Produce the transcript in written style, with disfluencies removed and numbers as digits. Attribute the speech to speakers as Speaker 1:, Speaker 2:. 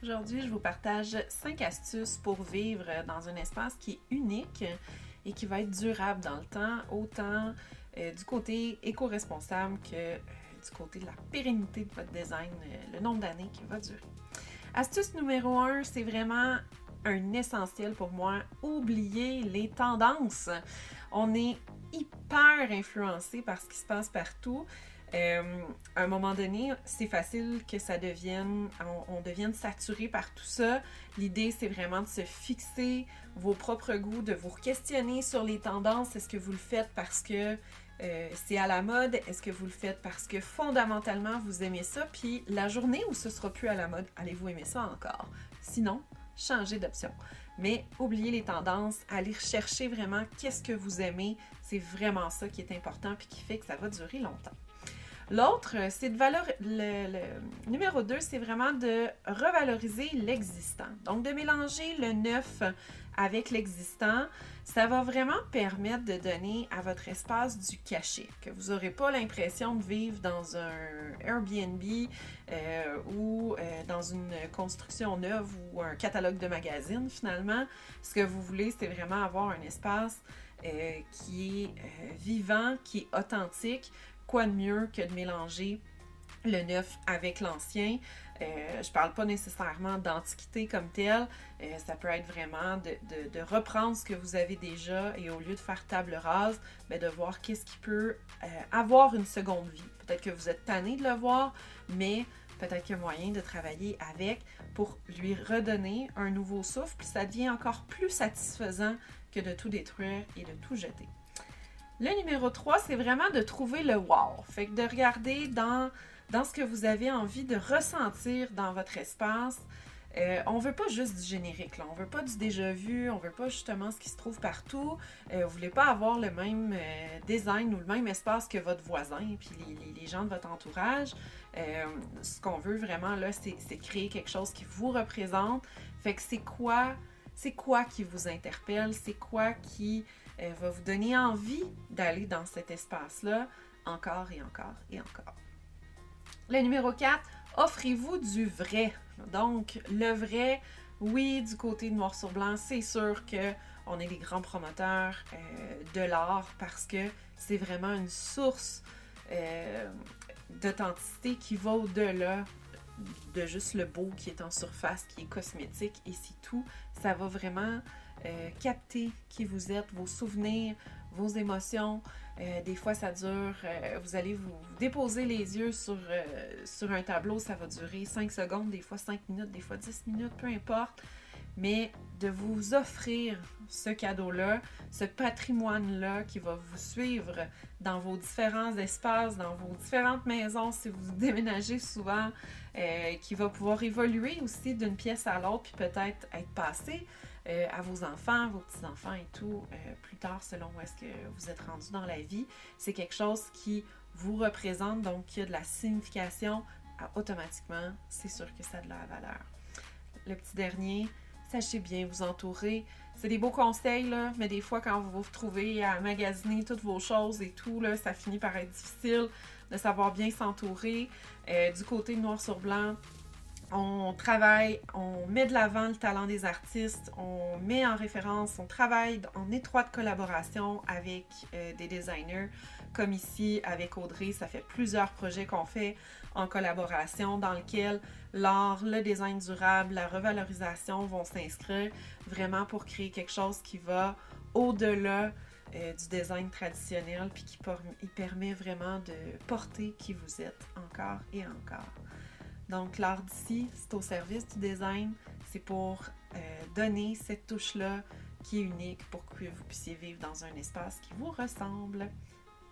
Speaker 1: Aujourd'hui, je vous partage 5 astuces pour vivre dans un espace qui est unique et qui va être durable dans le temps, autant du côté éco-responsable que du côté de la pérennité de votre design, le nombre d'années qu'il va durer. Astuce numéro 1, c'est vraiment un essentiel pour moi, oublier les tendances. On est hyper influencé par ce qui se passe partout. À un moment donné, c'est facile que ça devienne, on devienne saturé par tout ça. L'idée, c'est vraiment de se fixer vos propres goûts, de vous questionner sur les tendances. Est-ce que vous le faites parce que c'est à la mode? Est-ce que vous le faites parce que fondamentalement, vous aimez ça? Puis la journée où ce sera plus à la mode, allez-vous aimer ça encore? Sinon, changez d'option. Mais oubliez les tendances, allez rechercher vraiment qu'est-ce que vous aimez. C'est vraiment ça qui est important puis qui fait que ça va durer longtemps. L'autre, c'est de valoriser. Le numéro 2, c'est vraiment de revaloriser l'existant. Donc, de mélanger le neuf avec l'existant, ça va vraiment permettre de donner à votre espace du cachet, que vous n'aurez pas l'impression de vivre dans un Airbnb ou dans une construction neuve ou un catalogue de magazines finalement. Ce que vous voulez, c'est vraiment avoir un espace qui est vivant, qui est authentique. Quoi de mieux que de mélanger le neuf avec l'ancien. Je parle pas nécessairement d'antiquité comme telle. Ça peut être vraiment de reprendre ce que vous avez déjà et au lieu de faire table rase, ben de voir qu'est-ce qui peut avoir une seconde vie. Peut-être que vous êtes tanné de le voir, mais peut-être qu'il y a moyen de travailler avec pour lui redonner un nouveau souffle, puis ça devient encore plus satisfaisant que de tout détruire et de tout jeter. Le numéro 3, c'est vraiment de trouver le wow. Fait que de regarder dans ce que vous avez envie de ressentir dans votre espace. On veut pas juste du générique, là. On veut pas du déjà vu, on veut pas justement ce qui se trouve partout. Vous voulez pas avoir le même design ou le même espace que votre voisin puis les gens de votre entourage. Ce qu'on veut vraiment, là, c'est créer quelque chose qui vous représente. Fait que c'est quoi qui vous interpelle? C'est quoi qui va vous donner envie d'aller dans cet espace-là encore et encore et encore. Le numéro 4, offrez-vous du vrai. Donc, le vrai, oui, du côté de noir sur blanc, c'est sûr qu'on est des grands promoteurs de l'art parce que c'est vraiment une source d'authenticité qui va au-delà de juste le beau qui est en surface, qui est cosmétique et c'est tout. Ça va vraiment capter qui vous êtes, vos souvenirs, vos émotions. Des fois, ça dure, vous allez vous déposer les yeux sur un tableau, ça va durer 5 secondes, des fois 5 minutes, des fois 10 minutes, peu importe. Mais de vous offrir ce cadeau-là, ce patrimoine-là qui va vous suivre dans vos différents espaces, dans vos différentes maisons, si vous déménagez souvent, qui va pouvoir évoluer aussi d'une pièce à l'autre, puis peut-être être passé à vos enfants, vos petits-enfants et tout, plus tard selon où est-ce que vous êtes rendu dans la vie. C'est quelque chose qui vous représente, donc qui a de la signification, automatiquement, c'est sûr que ça a de la valeur. Le petit dernier, sachez bien vous entourer. C'est des beaux conseils, là, mais des fois, quand vous vous retrouvez à magasiner toutes vos choses et tout, là, ça finit par être difficile de savoir bien s'entourer. Du côté noir sur blanc, on travaille, on met de l'avant le talent des artistes, on met en référence, on travaille en étroite collaboration avec des designers, comme ici avec Audrey. Ça fait plusieurs projets qu'on fait en collaboration dans lesquels l'art, le design durable, la revalorisation vont s'inscrire vraiment pour créer quelque chose qui va au-delà du design traditionnel puis qui permet vraiment de porter qui vous êtes encore et encore. Donc, l'art d'ici, c'est au service du design. C'est pour donner cette touche-là qui est unique pour que vous puissiez vivre dans un espace qui vous ressemble.